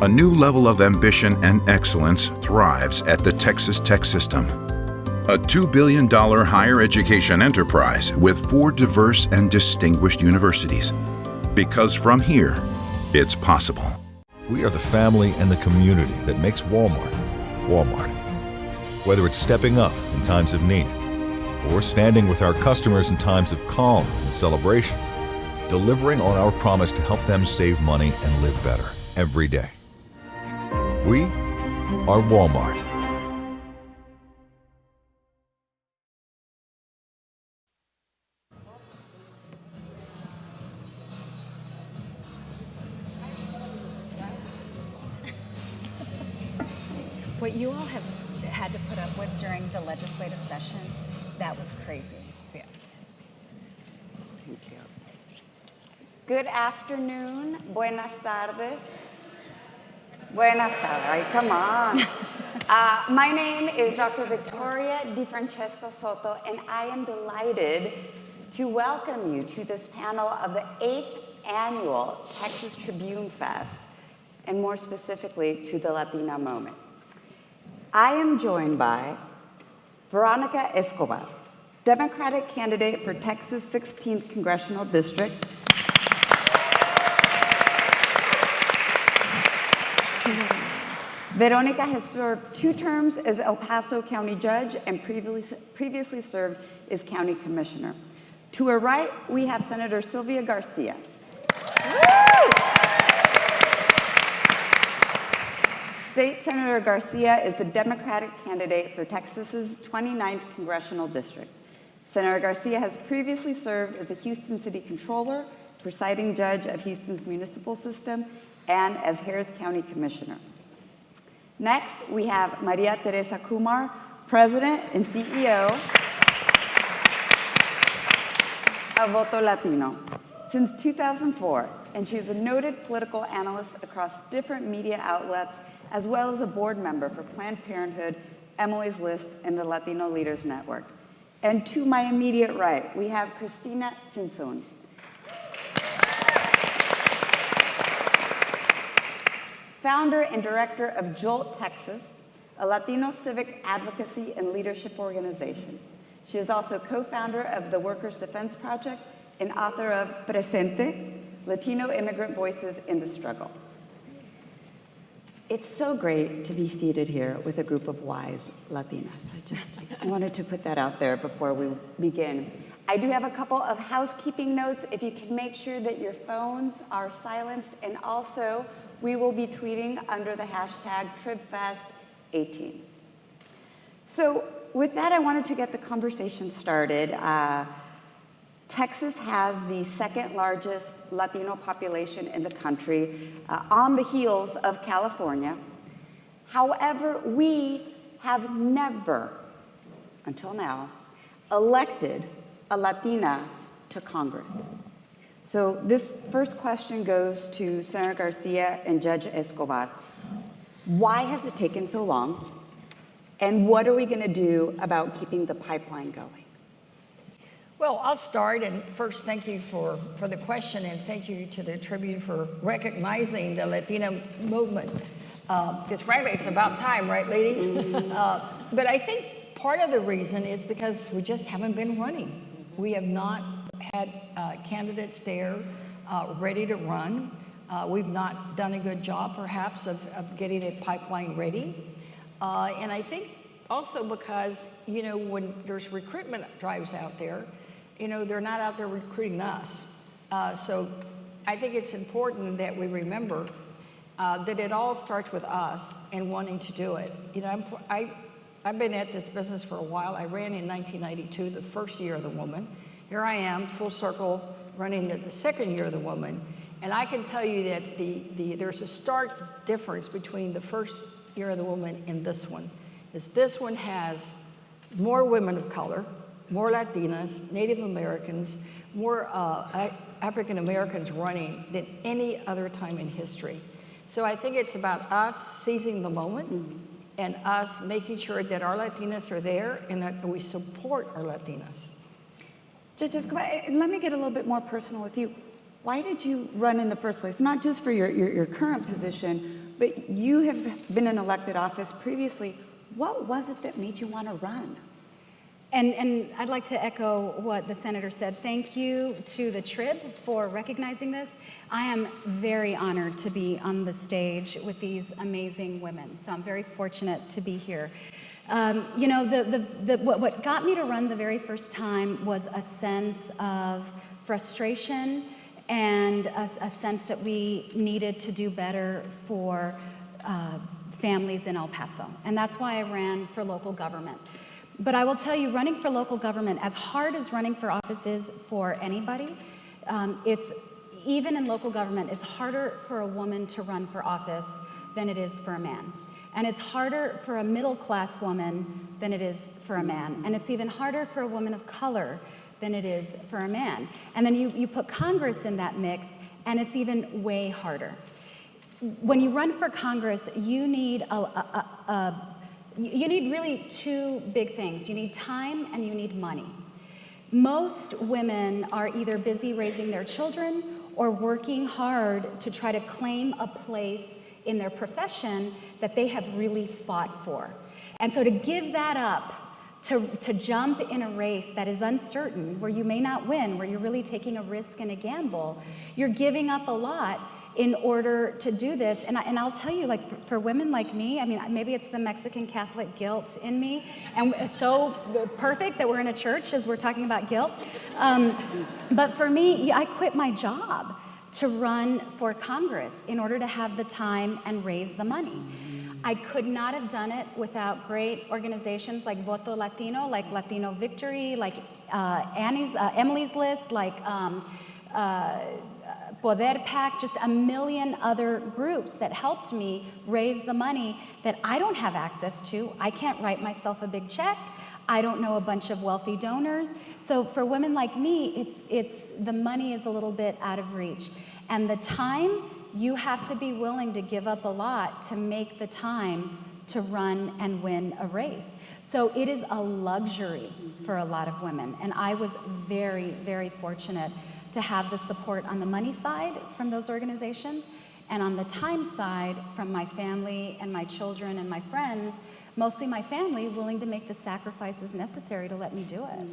A new level of ambition and excellence thrives at the Texas Tech System, a $2 billion higher education enterprise with 4 diverse and distinguished universities. Because from here, it's possible. We are the family and the community that makes Walmart, Walmart. Whether it's stepping up in times of need or standing with our customers in times of calm and celebration, delivering on our promise to help them save money and live better every day. We are Walmart. What you all have had to put up with during the legislative session, that was crazy. Yeah. Thank you. Good afternoon. Buenas tardes. Buenas tardes. Ay, come on. My name is Dr. Victoria DeFrancesco Soto, and I am delighted to welcome you to this panel of the 8th annual Texas Tribune Fest, and more specifically to the Latina Moment. I am joined by Veronica Escobar, Democratic candidate for Texas 16th Congressional District. Veronica has served 2 terms as El Paso County Judge and previously served as County Commissioner. To her right, we have Senator Sylvia Garcia. State Senator Garcia is the Democratic candidate for Texas's 29th Congressional District. Senator Garcia has previously served as a Houston City Controller, presiding judge of Houston's municipal system, and as Harris County Commissioner. Next, we have María Teresa Kumar, President and CEO of Voto Latino since 2004, and she is a noted political analyst across different media outlets, as well as a board member for Planned Parenthood, Emily's List, and the Latino Leaders Network. And to my immediate right, we have Cristina Tzintzún. Founder and director of Jolt Texas, a Latino civic advocacy and leadership organization. She is also co-founder of the Workers' Defense Project and author of Presente, Latino Immigrant Voices in the Struggle. It's so great to be seated here with a group of wise Latinas. I just wanted to put that out there before we begin. I do have a couple of housekeeping notes. If you can make sure that your phones are silenced, and also we will be tweeting under the hashtag TribFest18. So with that, I wanted to get the conversation started. Texas has the 2nd largest Latino population in the country, on the heels of California. However, we have never, until now, elected a Latina to Congress. So this first question goes to Senator Garcia and Judge Escobar. Why has it taken so long? And what are we going to do about keeping the pipeline going? Well, I'll start, and first thank you for the question, and thank you to the Tribune for recognizing the Latina movement. Because frankly, it's about time, right, ladies? But I think part of the reason is because we just haven't been running. We have not had candidates there ready to run. We've not done a good job, perhaps, of getting a pipeline ready. And I think also because, when there's recruitment drives out there, they're not out there recruiting us. So I think it's important that we remember that it all starts with us and wanting to do it. I've been at this business for a while. I ran in 1992, the first year of the woman. Here I am, full circle, running the 2nd year of the woman. And I can tell you that there's a stark difference between the first year of the woman and this one. This one has more women of color, more Latinas, Native Americans, more African Americans running than any other time in history. So I think it's about us seizing the moment and us making sure that our Latinas are there and that we support our Latinas. Judge Escobar, let me get a little bit more personal with you. Why did you run in the first place? Not just for your current position, but you have been in elected office previously. What was it that made you want to run? And I'd like to echo what the senator said. Thank you to the Trib for recognizing this. I am very honored to be on the stage with these amazing women. So I'm very fortunate to be here. You know, what got me to run the very first time was a sense of frustration and a sense that we needed to do better for families in El Paso. And that's why I ran for local government. But I will tell you, running for local government, as hard as running for office is for anybody, even in local government, it's harder for a woman to run for office than it is for a man. And it's harder for a middle-class woman than it is for a man. And it's even harder for a woman of color than it is for a man. And then you put Congress in that mix, and it's even way harder. When you run for Congress, you need you need really two big things. You need time and you need money. Most women are either busy raising their children or working hard to try to claim a place in their profession that they have really fought for. And so to give that up, to jump in a race that is uncertain, where you may not win, where you're really taking a risk and a gamble, you're giving up a lot in order to do this. And I'll tell you, like, for women like me, I mean, maybe it's the Mexican Catholic guilt in me, and it's so perfect that we're in a church as we're talking about guilt. But for me, I quit my job to run for Congress in order to have the time and raise the money. I could not have done it without great organizations like Voto Latino, like Latino Victory, like Emily's List, like Poder PAC, just a million other groups that helped me raise the money that I don't have access to. I can't write myself a big check. I don't know a bunch of wealthy donors. So for women like me, it's the money is a little bit out of reach. And the time, you have to be willing to give up a lot to make the time to run and win a race. So it is a luxury for a lot of women. And I was very, very fortunate to have the support on the money side from those organizations, and on the time side from my family and my children and my friends, mostly my family, willing to make the sacrifices necessary to let me do it.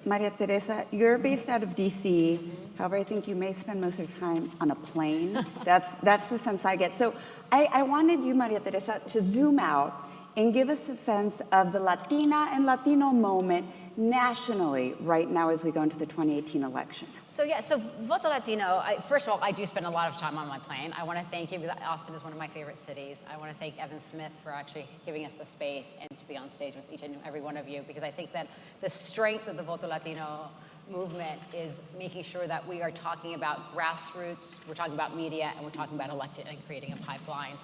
Maria Teresa, you're based out of DC. However, I think you may spend most of your time on a plane. That's the sense I get. So I wanted you, Maria Teresa, to zoom out and give us a sense of the Latina and Latino moment nationally right now as we go into the 2018 election. So Voto Latino, first of all, I do spend a lot of time on my plane. I want to thank you, because Austin is one of my favorite cities. I want to thank Evan Smith for actually giving us the space and to be on stage with each and every one of you, because I think that the strength of the Voto Latino movement is making sure that we are talking about grassroots, we're talking about media, and we're talking about elected and creating a pipeline.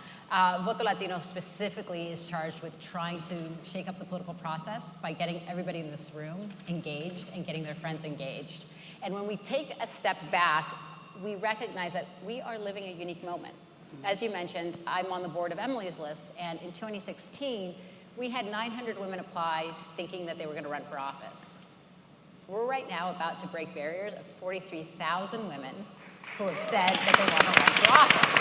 Voto Latino specifically is charged with trying to shake up the political process by getting everybody in this room engaged and getting their friends engaged. And when we take a step back, we recognize that we are living a unique moment. As you mentioned, I'm on the board of Emily's List, and in 2016, we had 900 women apply thinking that they were going to run for office. We're right now about to break barriers of 43,000 women who have said that they want to run for office.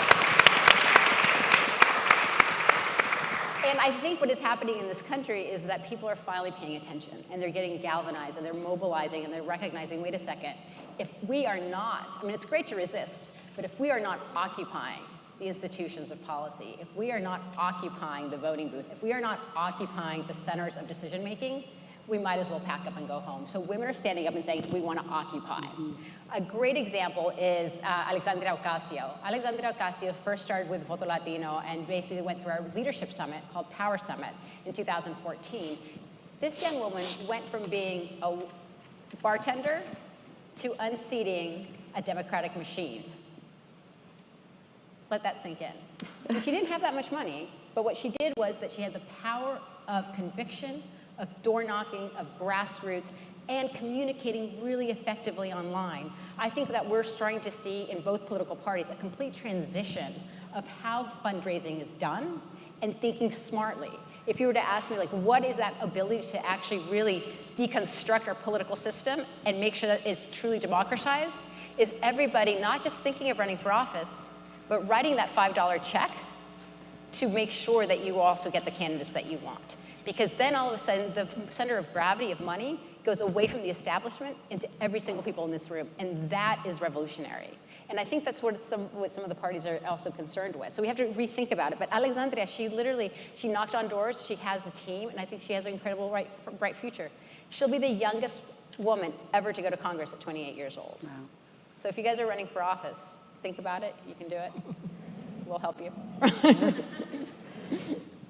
And I think what is happening in this country is that people are finally paying attention, and they're getting galvanized, and they're mobilizing, and they're recognizing, wait a second, if we are not, I mean, it's great to resist, but if we are not occupying the institutions of policy, if we are not occupying the voting booth, if we are not occupying the centers of decision making, we might as well pack up and go home. So women are standing up and saying, we want to occupy. A great example is Alexandria Ocasio. Alexandria Ocasio first started with Voto Latino and basically went through our leadership summit called Power Summit in 2014. This young woman went from being a bartender to unseating a democratic machine. Let that sink in. And she didn't have that much money, but what she did was that she had the power of conviction, of door knocking, of grassroots, and communicating really effectively online. I think that we're starting to see in both political parties a complete transition of how fundraising is done and thinking smartly. If you were to ask me, like, what is that ability to actually really deconstruct our political system and make sure that it's truly democratized, is everybody not just thinking of running for office, but writing that $5 check to make sure that you also get the candidates that you want. Because then all of a sudden, the center of gravity of money goes away from the establishment into every single people in this room, and that is revolutionary. And I think that's what some of the parties are also concerned with. So we have to rethink about it. But Alexandria, she knocked on doors, she has a team, and I think she has an incredible bright future. She'll be the youngest woman ever to go to Congress at 28 years old. Wow. So if you guys are running for office, think about it, you can do it. We'll help you.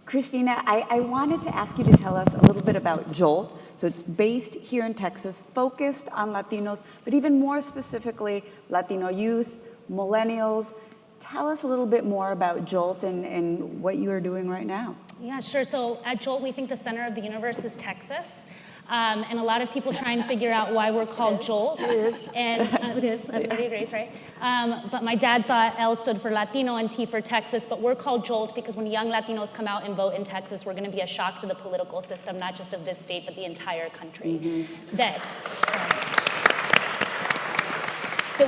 Cristina, I wanted to ask you to tell us a little bit about JOLT. So it's based here in Texas, focused on Latinos, but even more specifically, Latino youth, millennials. Tell us a little bit more about JOLT and what you are doing right now. Yeah, sure. So at JOLT, we think the center of the universe is Texas. And a lot of people try and figure out why we're called JOLT. It is. And it is, everybody agrees, right? But my dad thought L stood for Latino and T for Texas, but we're called JOLT because when young Latinos come out and vote in Texas, we're gonna be a shock to the political system, not just of this state, but the entire country. That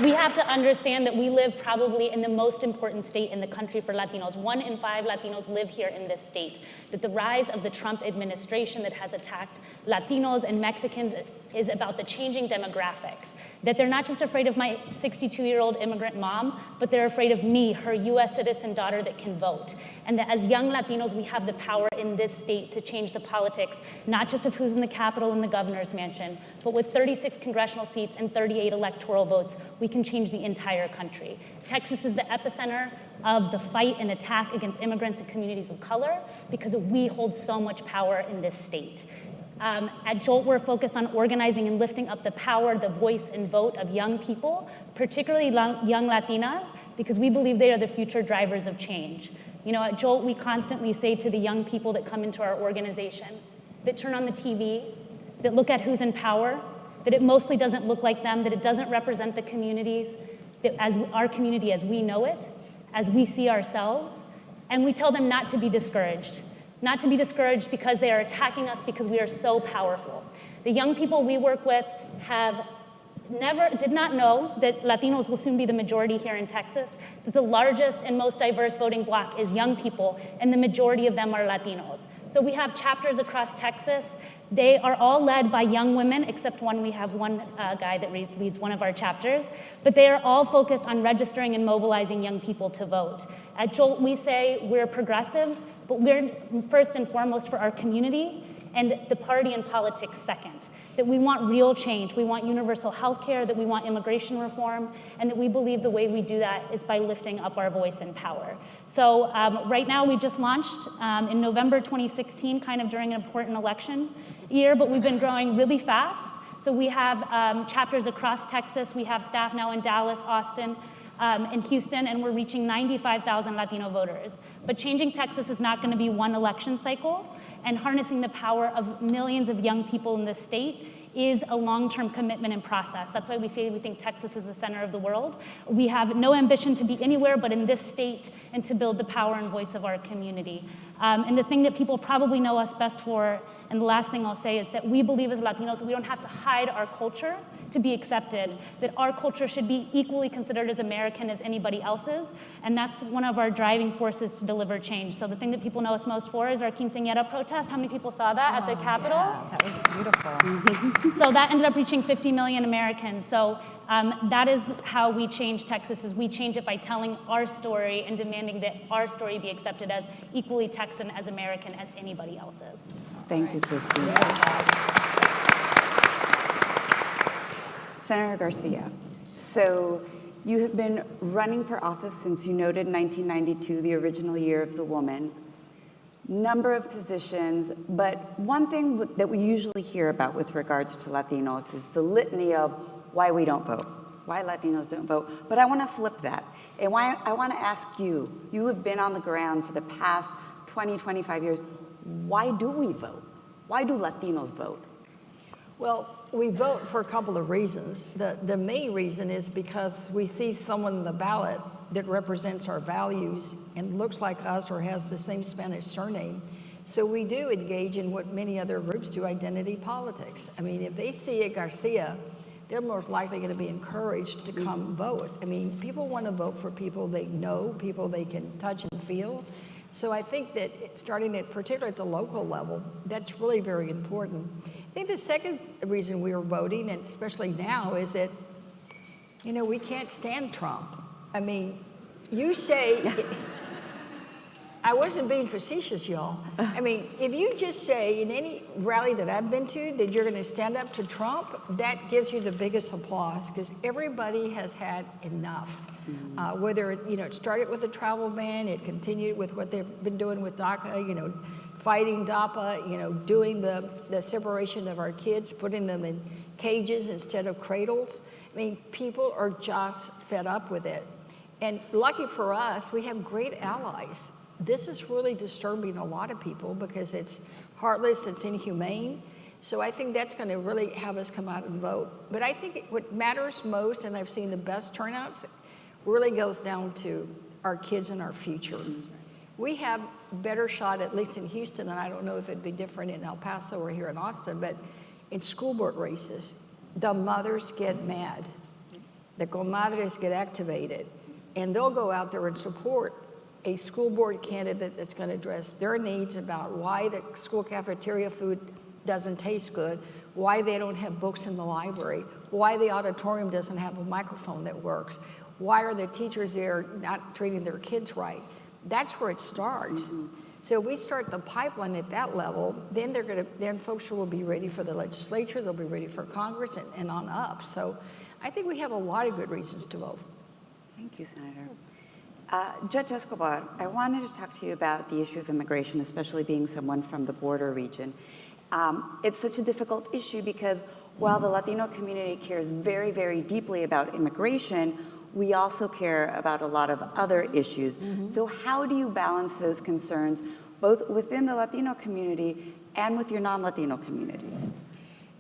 we have to understand that we live probably in the most important state in the country for Latinos. 1 in 5 Latinos live here in this state. That the rise of the Trump administration that has attacked Latinos and Mexicans is about the changing demographics. That they're not just afraid of my 62-year-old immigrant mom, but they're afraid of me, her US citizen daughter that can vote. And that as young Latinos, we have the power in this state to change the politics, not just of who's in the Capitol and the governor's mansion, but with 36 congressional seats and 38 electoral votes, we can change the entire country. Texas is the epicenter of the fight and attack against immigrants and communities of color because we hold so much power in this state. At JOLT, we're focused on organizing and lifting up the power, the voice, and vote of young people, particularly young Latinas, because we believe they are the future drivers of change. You know, at JOLT, we constantly say to the young people that come into our organization, that turn on the TV, that look at who's in power, that it mostly doesn't look like them, that it doesn't represent the communities, that as our community as we know it, as we see ourselves, and we tell them not to be discouraged. Not to be discouraged because they are attacking us because we are so powerful. The young people we work with did not know that Latinos will soon be the majority here in Texas, that the largest and most diverse voting bloc is young people, and the majority of them are Latinos. So we have chapters across Texas. They are all led by young women, except one, we have one guy that leads one of our chapters, but they are all focused on registering and mobilizing young people to vote. At JOLT, we say we're progressives, but we're first and foremost for our community, and the party and politics second. That we want real change, we want universal health care, that we want immigration reform, and that we believe the way we do that is by lifting up our voice and power. So right now we just launched in November 2016, kind of during an important election year, but we've been growing really fast. So we have chapters across Texas, we have staff now in Dallas, Austin, in Houston, and we're reaching 95,000 Latino voters. But changing Texas is not gonna be one election cycle, and harnessing the power of millions of young people in this state is a long-term commitment and process. That's why we say we think Texas is the center of the world. We have no ambition to be anywhere but in this state and to build the power and voice of our community. And the thing that people probably know us best for, and the last thing I'll say, is that we believe as Latinos we don't have to hide our culture to be accepted, that our culture should be equally considered as American as anybody else's, and that's one of our driving forces to deliver change. So the thing that people know us most for is our quinceañera protest. How many people saw that at the Capitol? Yeah, that was beautiful. So that ended up reaching 50 million Americans. So that is how we change Texas, is we change it by telling our story and demanding that our story be accepted as equally Texan, as American as anybody else's. Thank you, Cristina. Senator Garcia, so you have been running for office since you noted 1992, the original year of the woman. Number of positions, but one thing that we usually hear about with regards to Latinos is the litany of why we don't vote, why Latinos don't vote. But I want to flip that, and I want to ask you, you have been on the ground for the past 20, 25 years, why do we vote? Why do Latinos vote? Well, we vote for a couple of reasons. The main reason is because we see someone on the ballot that represents our values and looks like us or has the same Spanish surname. So we do engage in what many other groups do, identity politics. I mean, if they see a Garcia they're more likely going to be encouraged to come vote. I mean, people want to vote for people they know, people they can touch and feel. So I think that starting at, particularly at the local level, that's really very important. I think the second reason we are voting, and especially now, is that, you know, we can't stand Trump. I mean, you say, I wasn't being facetious, y'all. I mean, if you just say in any rally that I've been to that you're going to stand up to Trump, that gives you the biggest applause, because everybody has had enough. Whether it started with the travel ban, it continued with what they've been doing with DACA, fighting DAPA, doing the separation of our kids, putting them in cages instead of cradles. I mean, people are just fed up with it. And lucky for us, we have great allies. This is really disturbing a lot of people because it's heartless, it's inhumane. So I think that's going to really have us come out and vote. But I think what matters most, and I've seen the best turnouts, really goes down to our kids and our future. We have better shot, at least in Houston, and I don't know if it'd be different in El Paso or here in Austin, but in school board races, the mothers get mad. The comadres get activated, and they'll go out there and support a school board candidate that's going to address their needs about why the school cafeteria food doesn't taste good, why they don't have books in the library, why the auditorium doesn't have a microphone that works, why are the teachers there not treating their kids right. That's where it starts. So we start the pipeline at that level, then folks will be ready for the legislature, they'll be ready for Congress, and on up. So I think we have a lot of good reasons to vote. Thank you, Senator. Judge Escobar, I wanted to talk to you about the issue of immigration, especially being someone from the border region. It's such a difficult issue because while the Latino community cares very, very deeply about immigration, we also care about a lot of other issues. So how do you balance those concerns, both within the Latino community and with your non-Latino communities?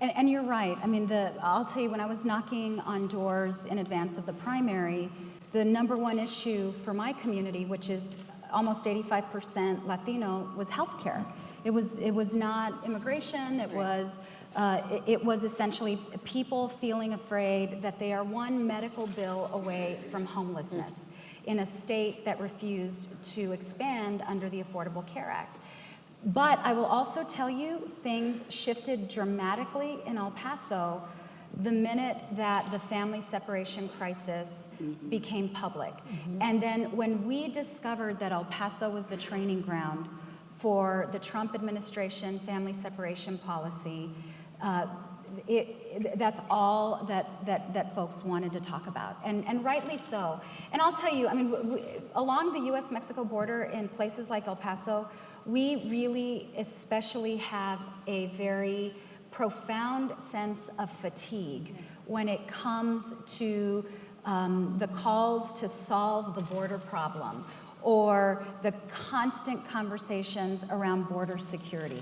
And you're right. I mean, I'll tell you, when I was knocking on doors in advance of the primary, the number one issue for my community, which is almost 85% Latino, was healthcare. It was not immigration. It was essentially people feeling afraid that they are one medical bill away from homelessness in a state that refused to expand under the Affordable Care Act. But I will also tell you, things shifted dramatically in El Paso the minute that the family separation crisis became public. And then when we discovered that El Paso was the training ground for the Trump administration family separation policy, that's all that folks wanted to talk about, and rightly so. And I'll tell you, I mean, along the U.S.-Mexico border in places like El Paso, we really especially have a very profound sense of fatigue when it comes to the calls to solve the border problem or the constant conversations around border security.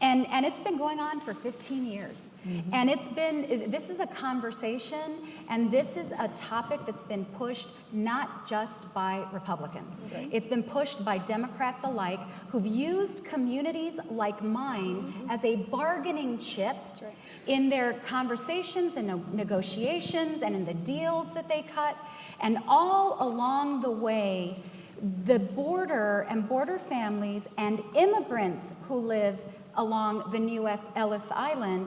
And it's been going on for 15 years. And this is a conversation, and this is a topic that's been pushed not just by Republicans. It's been pushed by Democrats alike, who've used communities like mine as a bargaining chip in their conversations and negotiations and in the deals that they cut. And all along the way, the border and border families and immigrants who live along the New Ellis Island,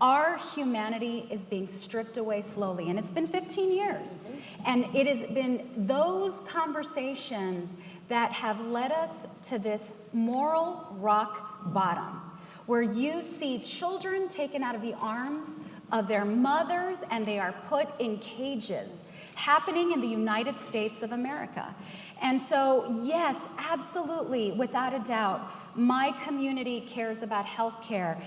our humanity is being stripped away slowly. And it's been 15 years. And it has been those conversations that have led us to this moral rock bottom, where you see children taken out of the arms of their mothers and they are put in cages, happening in the United States of America. And so, yes, absolutely, without a doubt, my community cares about healthcare,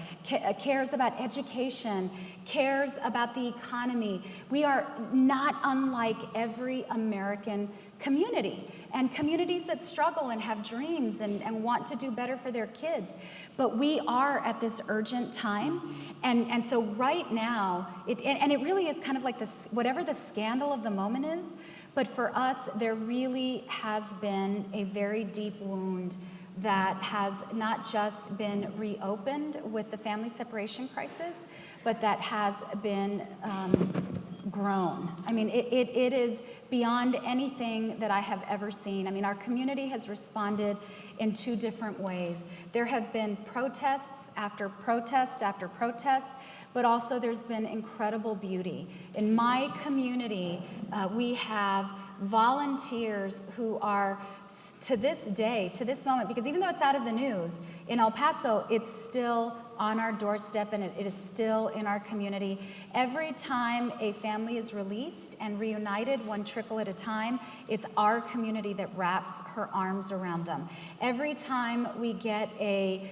cares about education, cares about the economy. We are not unlike every American community, and communities that struggle and have dreams and want to do better for their kids. But we are at this urgent time, and so right now, it really is kind of like this, whatever the scandal of the moment is, but for us, there really has been a very deep wound that has not just been reopened with the family separation crisis, but that has been grown. I mean, it is beyond anything that I have ever seen. I mean, our community has responded in two different ways. There have been protests after protest after protest, but also there's been incredible beauty. In my community, we have volunteers who are, to this day, to this moment, because even though it's out of the news, in El Paso, it's still on our doorstep and it is still in our community. Every time a family is released and reunited, one trickle at a time, it's our community that wraps her arms around them. Every time we get a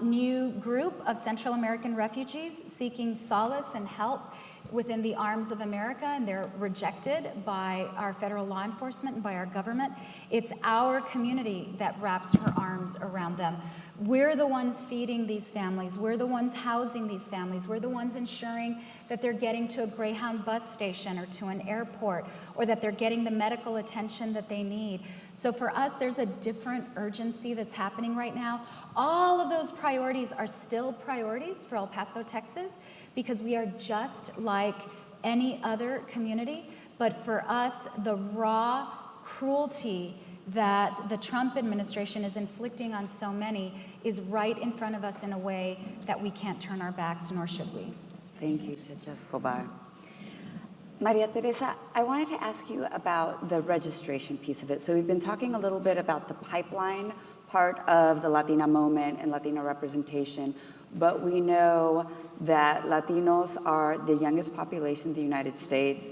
new group of Central American refugees seeking solace and help within the arms of America, and they're rejected by our federal law enforcement and by our government, it's our community that wraps her arms around them. We're the ones feeding these families. We're the ones housing these families. We're the ones ensuring that they're getting to a Greyhound bus station or to an airport, or that they're getting the medical attention that they need. So for us, there's a different urgency that's happening right now. All of those priorities are still priorities for El Paso, Texas, because we are just like any other community. But for us, the raw cruelty that the Trump administration is inflicting on so many is right in front of us in a way that we can't turn our backs, nor should we. Thank you, Judge Escobar. Maria Teresa, I wanted to ask you about the registration piece of it. So we've been talking a little bit about the pipeline part of the Latina Moment and Latino representation, but we know that Latinos are the youngest population in the United States,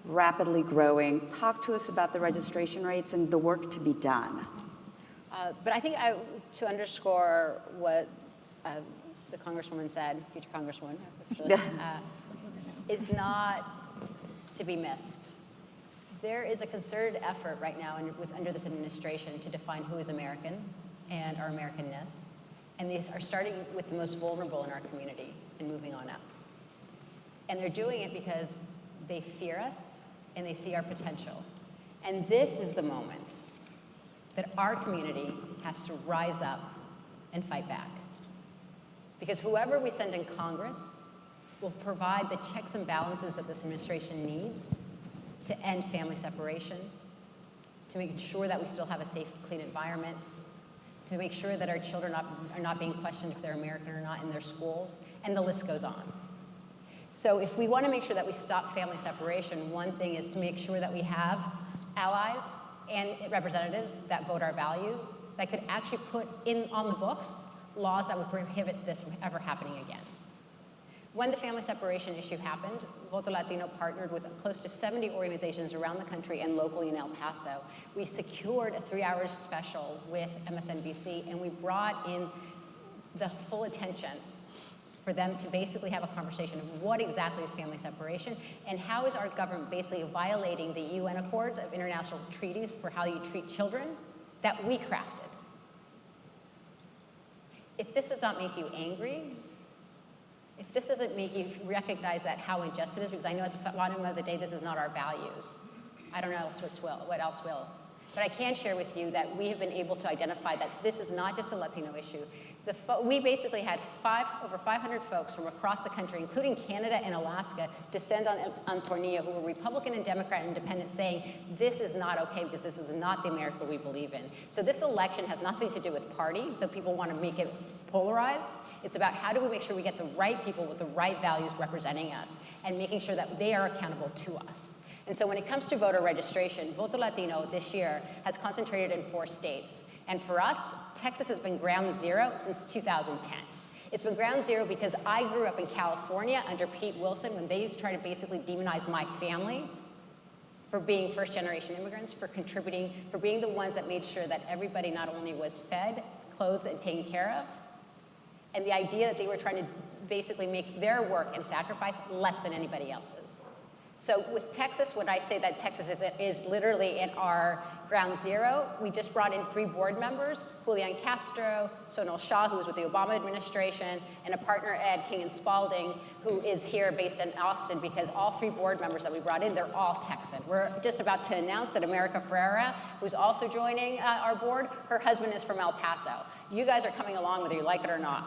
rapidly growing. Talk to us about the registration rates and the work to be done. But I think to underscore what the Congresswoman said, future Congresswoman, is not to be missed. There is a concerted effort right now under this administration to define who is American and our Americanness. And these are starting with the most vulnerable in our community and moving on up. And they're doing it because they fear us and they see our potential. And this is the moment that our community has to rise up and fight back. Because whoever we send in Congress will provide the checks and balances that this administration needs to end family separation, to make sure that we still have a safe, clean environment, to make sure that our children are not being questioned if they're American or not in their schools, and the list goes on. So if we want to make sure that we stop family separation, one thing is to make sure that we have allies and representatives that vote our values, that could actually put on the books laws that would prohibit this from ever happening again. When the family separation issue happened, Voto Latino partnered with close to 70 organizations around the country and locally in El Paso. We secured a 3-hour special with MSNBC, and we brought in the full attention for them to basically have a conversation of what exactly is family separation and how is our government basically violating the UN Accords of international treaties for how you treat children that we crafted. If this does not make you angry, if this doesn't make you recognize that how unjust it is, because I know at the bottom of the day this is not our values, I don't know what else will. But I can share with you that we have been able to identify that this is not just a Latino issue. We basically had over 500 folks from across the country, including Canada and Alaska, descend on Tornillo, who were Republican and Democrat and independent, saying this is not okay because this is not the America we believe in. So this election has nothing to do with party, though people want to make it polarized. It's about how do we make sure we get the right people with the right values representing us and making sure that they are accountable to us. And so when it comes to voter registration, Voto Latino this year has concentrated in 4 states. And for us, Texas has been ground zero since 2010. It's been ground zero because I grew up in California under Pete Wilson when they used to try to basically demonize my family for being first-generation immigrants, for contributing, for being the ones that made sure that everybody not only was fed, clothed, and taken care of, and the idea that they were trying to basically make their work and sacrifice less than anybody else's. So with Texas, when I say that Texas is literally in our ground zero, we just brought in 3 board members, Julian Castro, Sonal Shah, who was with the Obama administration, and a partner, Ed King and Spalding, who is here based in Austin, because all 3 board members that we brought in, they're all Texan. We're just about to announce that America Ferreira, who's also joining our board, her husband is from El Paso. You guys are coming along whether you like it or not.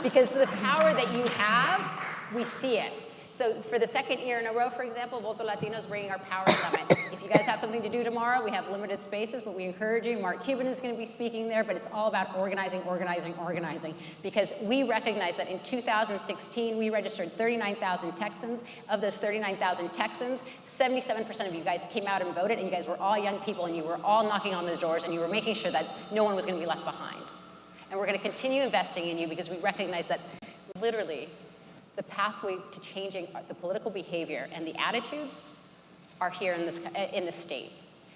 Because the power that you have, we see it. So for the 2nd year in a row, for example, Voto Latino is bringing our Power Summit. If you guys have something to do tomorrow, we have limited spaces, but we encourage you. Mark Cuban is going to be speaking there, but it's all about organizing, organizing, organizing. Because we recognize that in 2016, we registered 39,000 Texans. Of those 39,000 Texans, 77% of you guys came out and voted, and you guys were all young people, and you were all knocking on those doors, and you were making sure that no one was going to be left behind. And we're going to continue investing in you because we recognize that literally, the pathway to changing the political behavior and the attitudes are here in this state.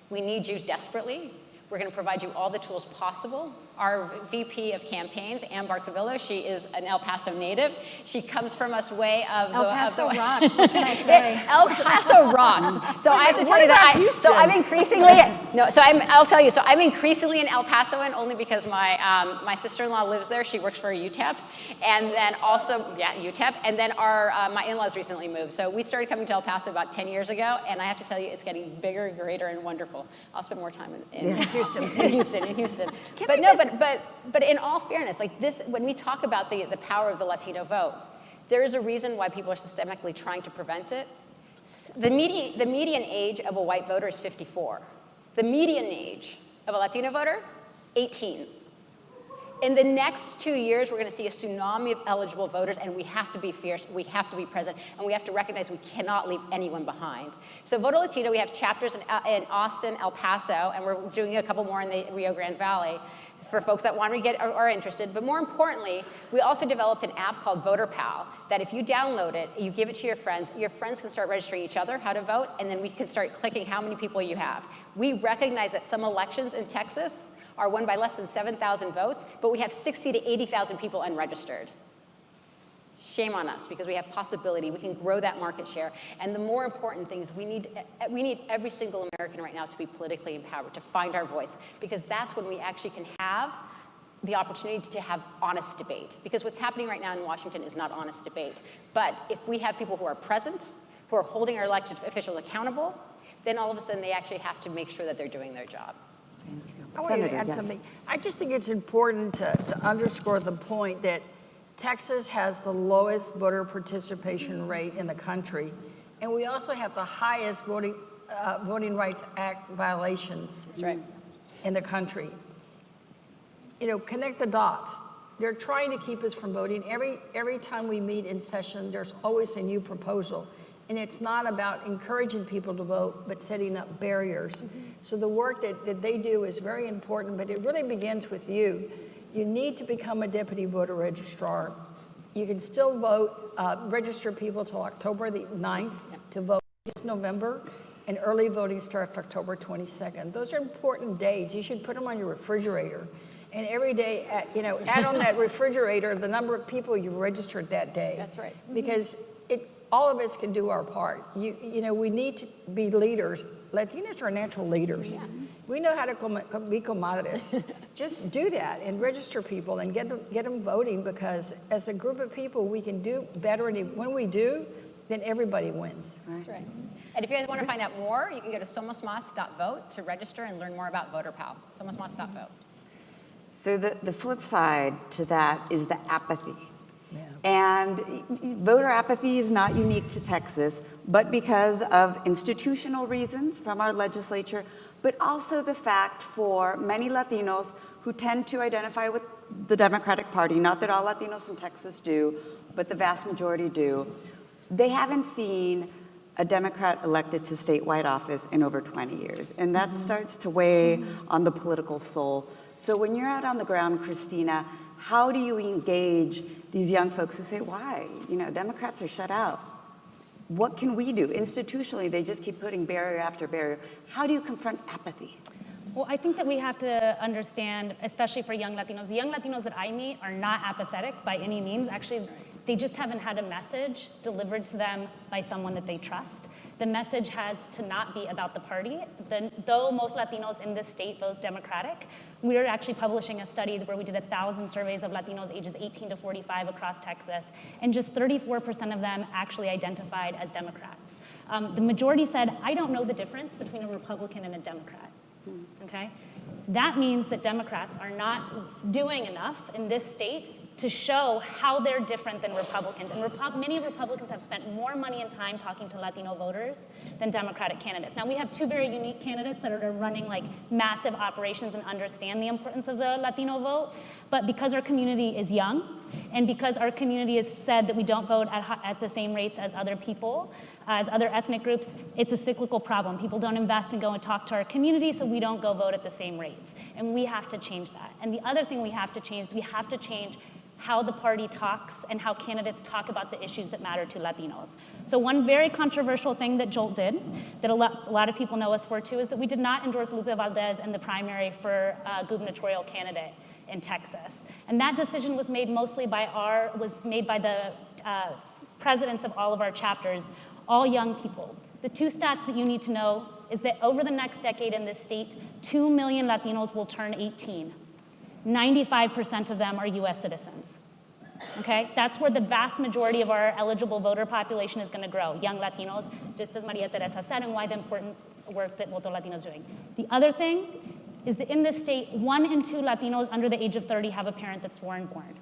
We need you desperately. We're going to provide you all the tools possible. Our VP of campaigns, Ann Barcavillo, she is an El Paso native. She comes from us way of El Paso rocks. What can I say? El Paso rocks. So I have to tell you that I'm increasingly, I'll tell you, so I'm increasingly an El Pasoan only because my sister-in-law lives there. She works for UTEP. And then also, UTEP. And then my in-laws recently moved. So we started coming to El Paso about 10 years ago. And I have to tell you, it's getting bigger, greater, and wonderful. I'll spend more time in Houston. But in all fairness, like this, when we talk about the power of the Latino vote, there is a reason why people are systemically trying to prevent it. The median age of a white voter is 54. The median age of a Latino voter, 18. In the next 2 years, we're going to see a tsunami of eligible voters, and we have to be fierce, we have to be present, and we have to recognize we cannot leave anyone behind. So Voto Latino, we have chapters in Austin, El Paso, and we're doing a couple more in the Rio Grande Valley for folks that want to get or are interested. But more importantly, we also developed an app called Voter Pal that if you download it, you give it to your friends can start registering each other how to vote, and then we can start clicking how many people you have. We recognize that some elections in Texas are won by less than 7,000 votes, but we have 60 to 80,000 people unregistered. Shame on us, because we have possibility. We can grow that market share. And the more important thing is we need every single American right now to be politically empowered, to find our voice, because that's when we actually can have the opportunity to have honest debate. Because what's happening right now in Washington is not honest debate. But if we have people who are present, who are holding our elected officials accountable, then all of a sudden they actually have to make sure that they're doing their job. Thank you. I want to add something. I just think it's important to underscore the point that Texas has the lowest voter participation rate in the country, and we also have the highest Voting Rights Act violations in the country. Connect the dots. They're trying to keep us from voting. Every time we meet in session, there's always a new proposal. And it's not about encouraging people to vote, but setting up barriers. So the work that they do is very important, but it really begins with you. You need to become a deputy voter registrar. You can still vote, register people till October the 9th to vote this November, and early voting starts October 22nd. Those are important dates. You should put them on your refrigerator. And every day, add on that refrigerator the number of people you registered that day. That's right. Because all of us can do our part. We need to be leaders. Latinos are natural leaders. Yeah. We know how to be comadres. Just do that and register people and get them voting, because as a group of people, we can do better. And when we do, then everybody wins. That's right. And if you guys want to find out more, you can go to somosmas.vote to register and learn more about Voter Pal. Somosmas.vote. So the flip side to that is the apathy. Yeah. And voter apathy is not unique to Texas, but because of institutional reasons from our legislature, but also the fact for many Latinos who tend to identify with the Democratic Party, not that all Latinos in Texas do, but the vast majority do, they haven't seen a Democrat elected to statewide office in over 20 years. And that starts to weigh on the political soul. So when you're out on the ground, Cristina, how do you engage these young folks who say, why? Democrats are shut out. What can we do? Institutionally, they just keep putting barrier after barrier. How do you confront apathy? Well, I think that we have to understand, especially for young Latinos, the young Latinos that I meet are not apathetic by any means. Actually, They just haven't had a message delivered to them by someone that they trust. The message has to not be about the party. Though most Latinos in this state vote Democratic, we're actually publishing a study where we did 1,000 surveys of Latinos ages 18 to 45 across Texas, and just 34% of them actually identified as Democrats. The majority said, I don't know the difference between a Republican and a Democrat, okay? That means that Democrats are not doing enough in this state to show how they're different than Republicans. And many Republicans have spent more money and time talking to Latino voters than Democratic candidates. Now, we have two very unique candidates that are running like massive operations and understand the importance of the Latino vote. But because our community is young, and because our community has said that we don't vote at the same rates as other people, as other ethnic groups, it's a cyclical problem. People don't invest and go and talk to our community, so we don't go vote at the same rates. And we have to change that. And the other thing we have to change is we have to change how the party talks and how candidates talk about the issues that matter to Latinos. So one very controversial thing that Jolt did, that a lot of people know us for too, is that we did not endorse Lupe Valdez in the primary for gubernatorial candidate in Texas. And that decision was made mostly by the presidents of all of our chapters, all young people. The two stats that you need to know is that over the next decade in this state, 2 million Latinos will turn 18. 95% of them are US citizens, okay? That's where the vast majority of our eligible voter population is gonna grow, young Latinos, just as María Teresa said, and why the important work that Voto Latino is doing. The other thing is that in this state, 1 in 2 Latinos under the age of 30 have a parent that's foreign born.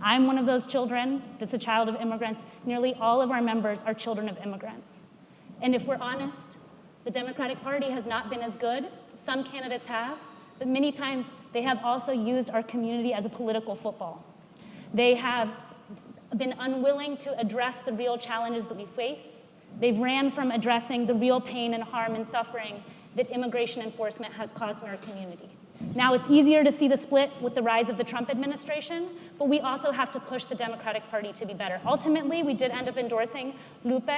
I'm one of those children that's a child of immigrants. Nearly all of our members are children of immigrants. And if we're honest, the Democratic Party has not been as good. Some candidates have, but many times they have also used our community as a political football. They have been unwilling to address the real challenges that we face. They've ran from addressing the real pain and harm and suffering that immigration enforcement has caused in our community. Now, it's easier to see the split with the rise of the Trump administration, but we also have to push the Democratic Party to be better. Ultimately, we did end up endorsing Lupe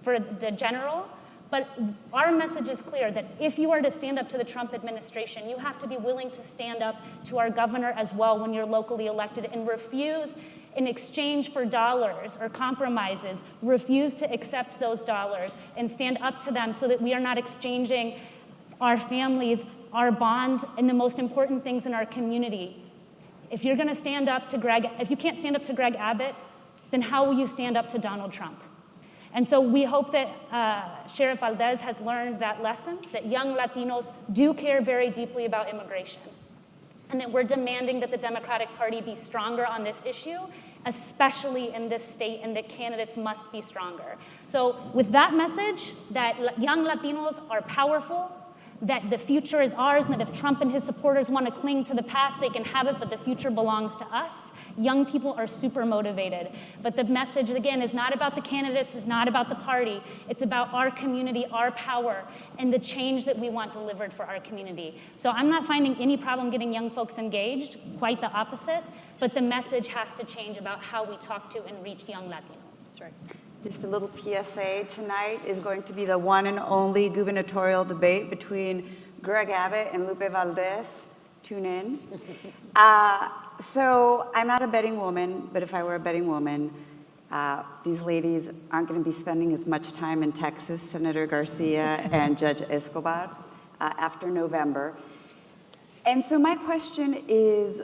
for the general, but our message is clear that if you are to stand up to the Trump administration, you have to be willing to stand up to our governor as well when you're locally elected and refuse, in exchange for dollars or compromises, refuse to accept those dollars and stand up to them so that we are not exchanging our families, our bonds, and the most important things in our community. If you're gonna stand up to if you can't stand up to Greg Abbott, then how will you stand up to Donald Trump? And so we hope that Sheriff Valdez has learned that lesson, that young Latinos do care very deeply about immigration, and that we're demanding that the Democratic Party be stronger on this issue, especially in this state, and that candidates must be stronger. So with that message, that young Latinos are powerful, that the future is ours, and that if Trump and his supporters want to cling to the past, they can have it, but the future belongs to us. Young people are super motivated. But the message, again, is not about the candidates, it's not about the party. It's about our community, our power, and the change that we want delivered for our community. So I'm not finding any problem getting young folks engaged, quite the opposite, but the message has to change about how we talk to and reach young Latinos. That's right. Just a little PSA, tonight is going to be the one and only gubernatorial debate between Greg Abbott and Lupe Valdez. Tune in. So I'm not a betting woman, but if I were a betting woman, these ladies aren't going to be spending as much time in Texas, Senator Garcia and Judge Escobar, after November. And so my question is,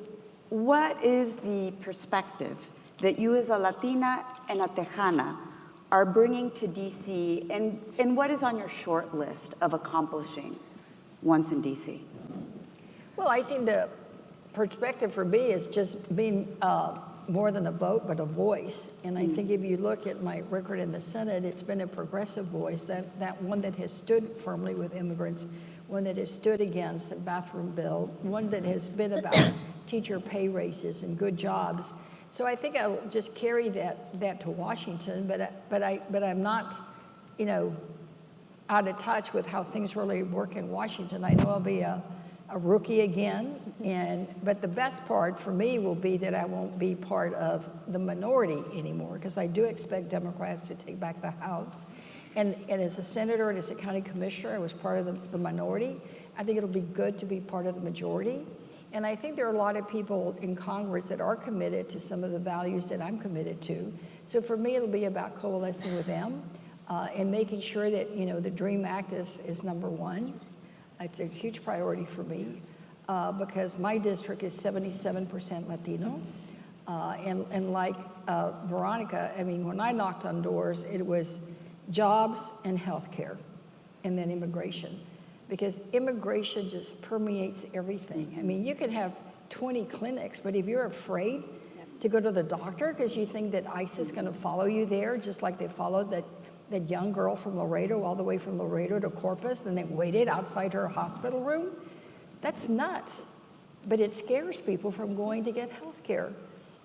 what is the perspective that you as a Latina and a Tejana are bringing to DC, and what is on your short list of accomplishing once in DC? Well, I think the perspective for me is just being more than a vote, but a voice. And I think if you look at my record in the Senate, it's been a progressive voice, that one that has stood firmly with immigrants, one that has stood against the bathroom bill, one that has been about teacher pay raises and good jobs. So I think I'll just carry that to Washington, but I'm not, out of touch with how things really work in Washington. I know I'll be a rookie again, but the best part for me will be that I won't be part of the minority anymore, because I do expect Democrats to take back the House. And as a senator and as a county commissioner, I was part of the minority. I think it'll be good to be part of the majority. And I think there are a lot of people in Congress that are committed to some of the values that I'm committed to. So for me, it'll be about coalescing with them and making sure that, you know, the DREAM Act is number one. It's a huge priority for me because my district is 77% Latino. And like Veronica, I mean, when I knocked on doors, it was jobs and healthcare, and then immigration. Because immigration just permeates everything. I mean, you can have 20 clinics, but if you're afraid to go to the doctor because you think that ICE is going to follow you there, just like they followed that young girl from Laredo all the way from Laredo to Corpus, and they waited outside her hospital room, that's nuts. But it scares people from going to get health care.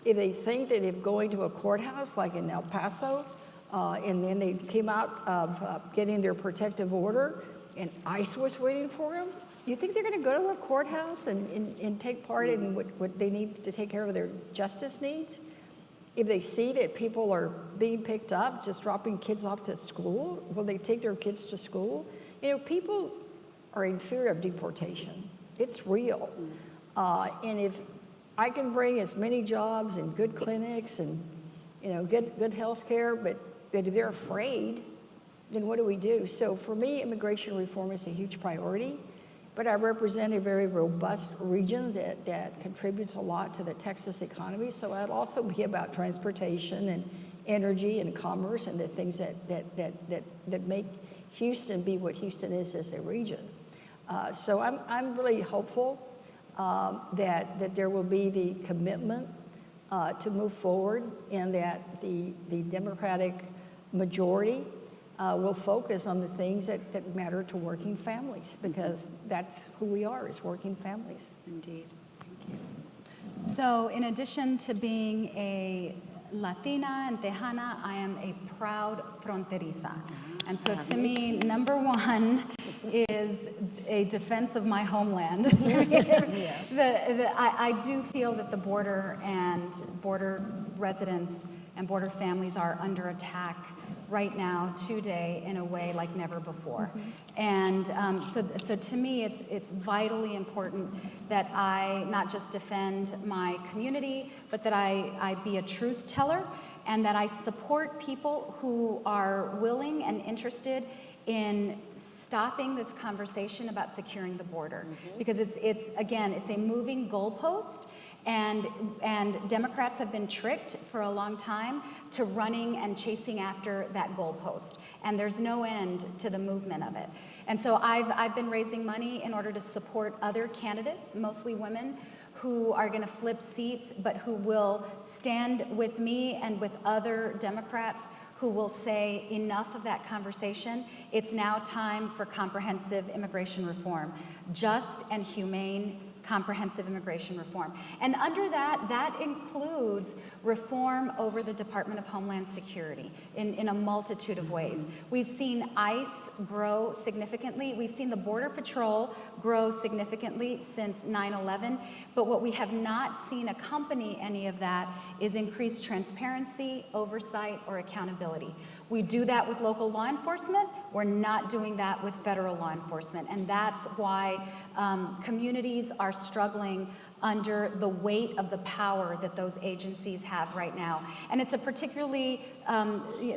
If they think that if going to a courthouse like in El Paso, and then they came out of getting their protective order, and ICE was waiting for them, you think they're going to go to a courthouse and take part in what they need to take care of their justice needs? If they see that people are being picked up, just dropping kids off to school, will they take their kids to school? You know, people are in fear of deportation. It's real. And if I can bring as many jobs and good clinics and, you know, good health care, but if they're afraid, then what do we do? So for me, immigration reform is a huge priority, but I represent a very robust region that contributes a lot to the Texas economy. So I'll also be about transportation and energy and commerce and the things that make Houston be what Houston is as a region. So I'm really hopeful that there will be the commitment to move forward, and that the Democratic majority will focus on the things that matter to working families, because that's who we are, as working families. Indeed. Thank you. So in addition to being a Latina and Tejana, I am a proud fronteriza. And so to me, number one is a defense of my homeland. I do feel that the border and border residents and border families are under attack right now, today, in a way like never before. And so to me, it's vitally important that I not just defend my community, but that I be a truth teller, and that I support people who are willing and interested in stopping this conversation about securing the border. Because it's again, it's a moving goalpost. And Democrats have been tricked for a long time to running and chasing after that goalpost. And there's no end to the movement of it. And so I've been raising money in order to support other candidates, mostly women, who are going to flip seats, but who will stand with me and with other Democrats who will say enough of that conversation. It's now time for comprehensive immigration reform, just and humane comprehensive immigration reform. And under that includes reform over the Department of Homeland Security in a multitude of ways. We've seen ICE grow significantly. We've seen the Border Patrol grow significantly since 9/11. But what we have not seen accompany any of that is increased transparency, oversight, or accountability. We do that with local law enforcement. We're not doing that with federal law enforcement. And that's why communities are struggling under the weight of the power that those agencies have right now. And it's a particularly,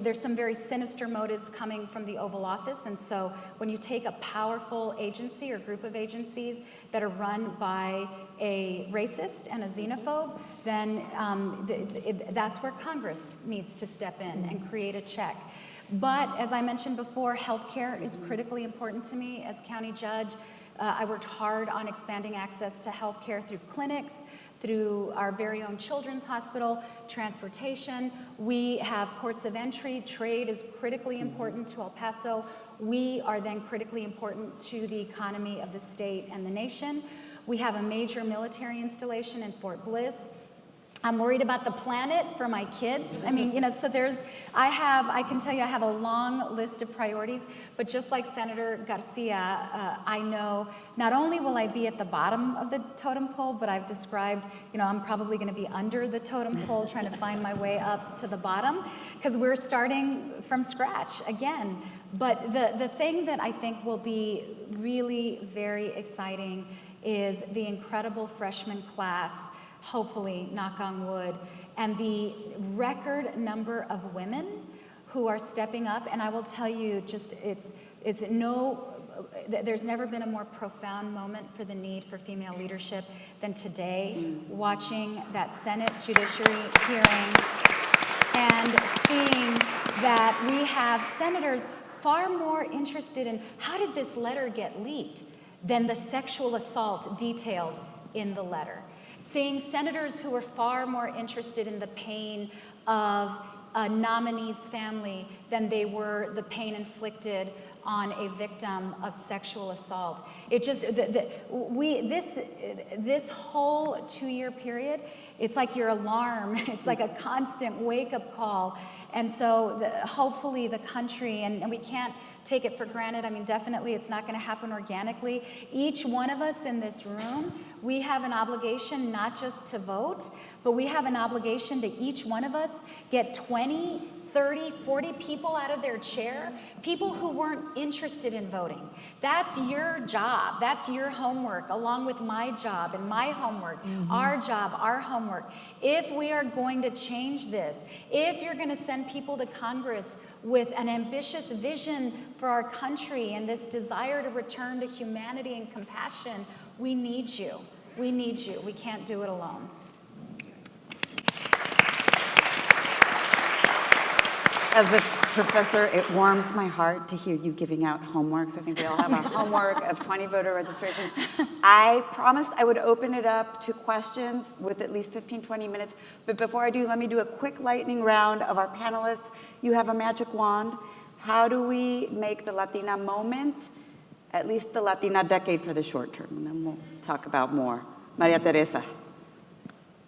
there's some very sinister motives coming from the Oval Office. And so when you take a powerful agency or group of agencies that are run by a racist and a xenophobe, then that's where Congress needs to step in and create a check. But as I mentioned before, healthcare is critically important to me as county judge. I worked hard on expanding access to healthcare through clinics, through our very own children's hospital, transportation. We have ports of entry. Trade is critically important to El Paso. We are then critically important to the economy of the state and the nation. We have a major military installation in Fort Bliss. I'm worried about the planet for my kids. I mean, you know, so I can tell you I have a long list of priorities, but just like Senator Garcia, I know not only will I be at the bottom of the totem pole, but I've described, you know, I'm probably going to be under the totem pole trying to find my way up to the bottom, because we're starting from scratch again But the thing that I think will be really very exciting is the incredible freshman class, hopefully, knock on wood, and the record number of women who are stepping up. And I will tell you, there's never been a more profound moment for the need for female leadership than today, watching that Senate Judiciary hearing and seeing that we have senators far more interested in how did this letter get leaked than the sexual assault detailed in the letter. Seeing senators who are far more interested in the pain of a nominee's family than they were the pain inflicted on a victim of sexual assault. It just, this whole 2-year period, it's like your alarm. It's like a constant wake-up call. And so hopefully the country, and we can't take it for granted. I mean, definitely it's not going to happen organically. Each one of us in this room, we have an obligation not just to vote, but we have an obligation to each one of us get 20, 30, 40 people out of their chair, people who weren't interested in voting. That's your job. That's your homework, along with my job and my homework, our job, our homework. If we are going to change this, if you're going to send people to Congress with an ambitious vision for our country and this desire to return to humanity and compassion, we need you. We need you. We can't do it alone. As a professor, it warms my heart to hear you giving out homeworks. I think we all have our homework of 20 voter registrations. I promised I would open it up to questions with at least 15, 20 minutes. But before I do, let me do a quick lightning round of our panelists. You have a magic wand. How do we make the Latina moment at least the Latina decade for the short term? And then we'll talk about more. María Teresa.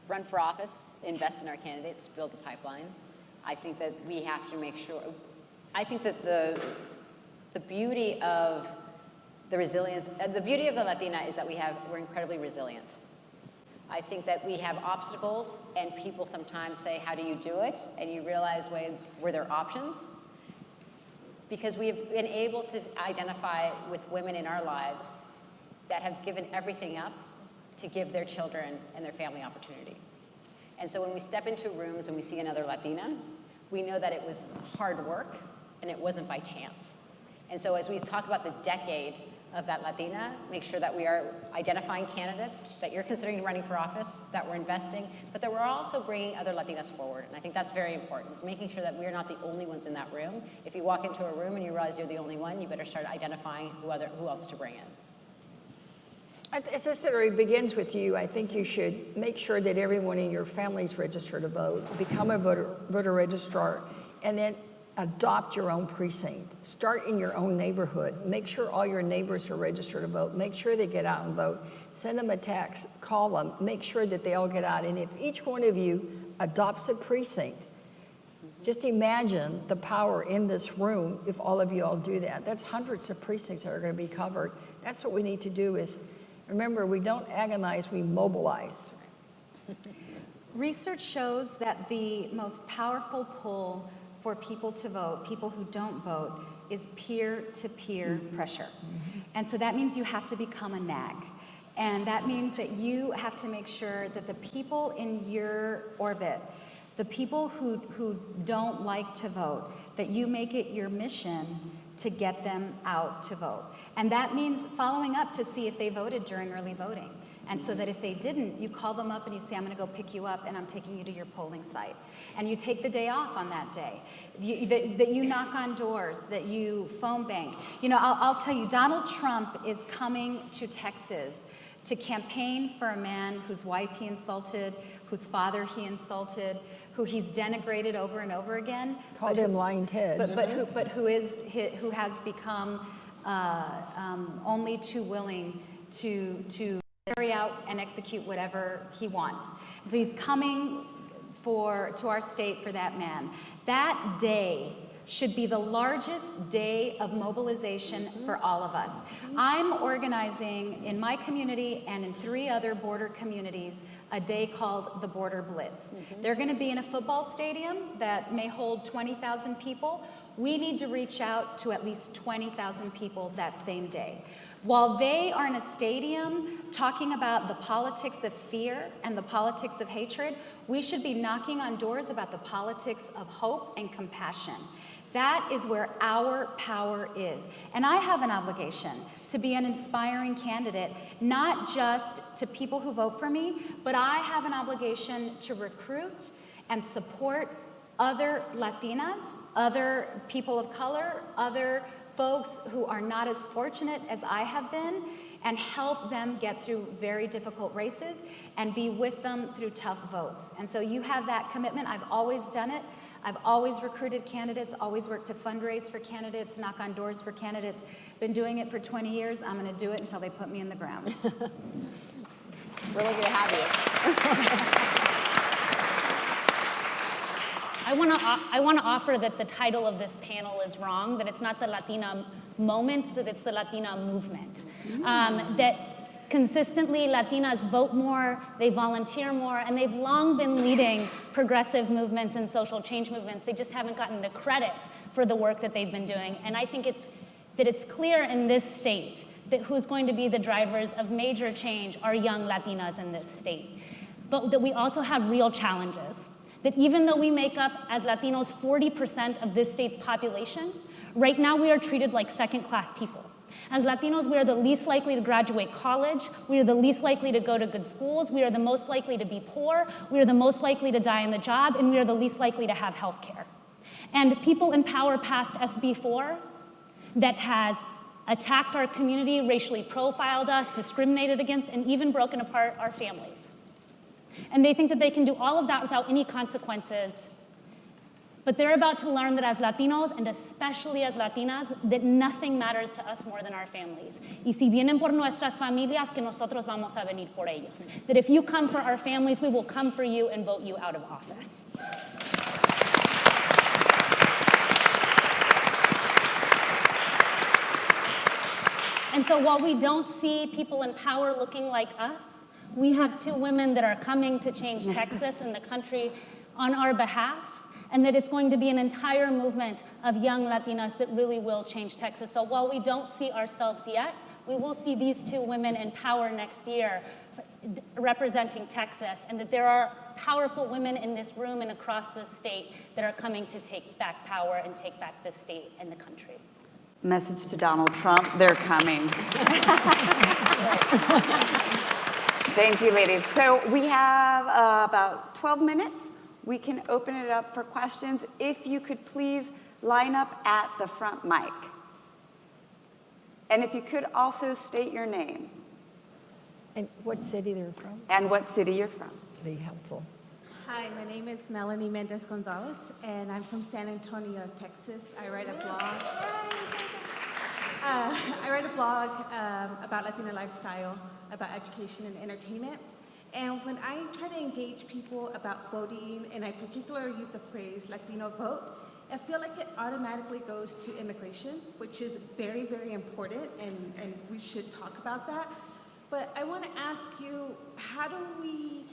Run for office, invest in our candidates, build the pipeline. I think that we have to make sure, I think that the beauty of the resilience, the beauty of the Latina is that we're incredibly resilient. I think that we have obstacles and people sometimes say, how do you do it? And you realize, were there options? Because we have been able to identify with women in our lives that have given everything up to give their children and their family opportunity. And so when we step into rooms and we see another Latina, we know that it was hard work and it wasn't by chance. And so as we talk about the decade of that Latina, make sure that we are identifying candidates, that you're considering running for office, that we're investing, but that we're also bringing other Latinas forward. And I think that's very important, is making sure that we're not the only ones in that room. If you walk into a room and you realize you're the only one, you better start identifying who else to bring in. As I said, it begins with you. I think you should make sure that everyone in your family is registered to vote, become a voter registrar, and then adopt your own precinct. Start in your own neighborhood. Make sure all your neighbors are registered to vote. Make sure they get out and vote. Send them a text, call them, make sure that they all get out. And if each one of you adopts a precinct, just imagine the power in this room if all of you all do that. That's hundreds of precincts that are going to be covered. That's what we need to do is, remember, we don't agonize, we mobilize. Research shows that the most powerful pull for people to vote, people who don't vote, is peer-to-peer pressure. And so that means you have to become a nag. And that means that you have to make sure that the people in your orbit, the people who don't like to vote, that you make it your mission to get them out to vote. And that means following up to see if they voted during early voting. And so that if they didn't, you call them up and you say, I'm going to go pick you up and I'm taking you to your polling site. And you take the day off on that day. That you knock on doors, that you phone bank. You know, I'll tell you, Donald Trump is coming to Texas to campaign for a man whose wife he insulted, whose father he insulted, who he's denigrated over and over again. Called him lying Ted. But who has become only too willing to carry out and execute whatever he wants. So he's coming to our state for that man. That day should be the largest day of mobilization for all of us. I'm organizing in my community and in 3 other border communities a day called the Border Blitz. They're going to be in a football stadium that may hold 20,000 people, we need to reach out to at least 20,000 people that same day. While they are in a stadium talking about the politics of fear and the politics of hatred, we should be knocking on doors about the politics of hope and compassion. That is where our power is. And I have an obligation to be an inspiring candidate, not just to people who vote for me, but I have an obligation to recruit and support other Latinas, other people of color, other folks who are not as fortunate as I have been, and help them get through very difficult races and be with them through tough votes. And so you have that commitment. I've always done it. I've always recruited candidates, always worked to fundraise for candidates, knock on doors for candidates. Been doing it for 20 years. I'm going to do it until they put me in the ground. We're lucky to have you. I want to offer that the title of this panel is wrong, that it's not the Latina Moment, that it's the Latina Movement. That consistently Latinas vote more, they volunteer more, and they've long been leading progressive movements and social change movements. They just haven't gotten the credit for the work that they've been doing. And I think it's clear in this state that who's going to be the drivers of major change are young Latinas in this state. But that we also have real challenges. That even though we make up, as Latinos, 40% of this state's population, right now we are treated like second-class people. As Latinos, we are the least likely to graduate college, we are the least likely to go to good schools, we are the most likely to be poor, we are the most likely to die in the job, and we are the least likely to have health care. And people in power passed SB 4 that has attacked our community, racially profiled us, discriminated against, and even broken apart our families. And they think that they can do all of that without any consequences. But they're about to learn that as Latinos, and especially as Latinas, that nothing matters to us more than our families. Y si vienen por nuestras familias, que nosotros vamos a venir por ellos. That if you come for our families, we will come for you and vote you out of office. And so while we don't see people in power looking like us, we have two women that are coming to change Texas and the country on our behalf, and that it's going to be an entire movement of young Latinas that really will change Texas. So while we don't see ourselves yet, we will see these two women in power next year representing Texas, and that there are powerful women in this room and across this state that are coming to take back power and take back this state and the country. Message to Donald Trump, they're coming. Thank you, ladies. So we have about 12 minutes. We can open it up for questions. If you could please line up at the front mic. And if you could also state your name. And what city they're from? And what city you're from. Be helpful. Hi, my name is Melanie Mendez-Gonzalez, and I'm from San Antonio, Texas. I write a blog. About Latina lifestyle, about education and entertainment. And when I try to engage people about voting, and I particularly use the phrase Latino vote, I feel like it automatically goes to immigration, which is very, very important, and we should talk about that. But I want to ask you, how do we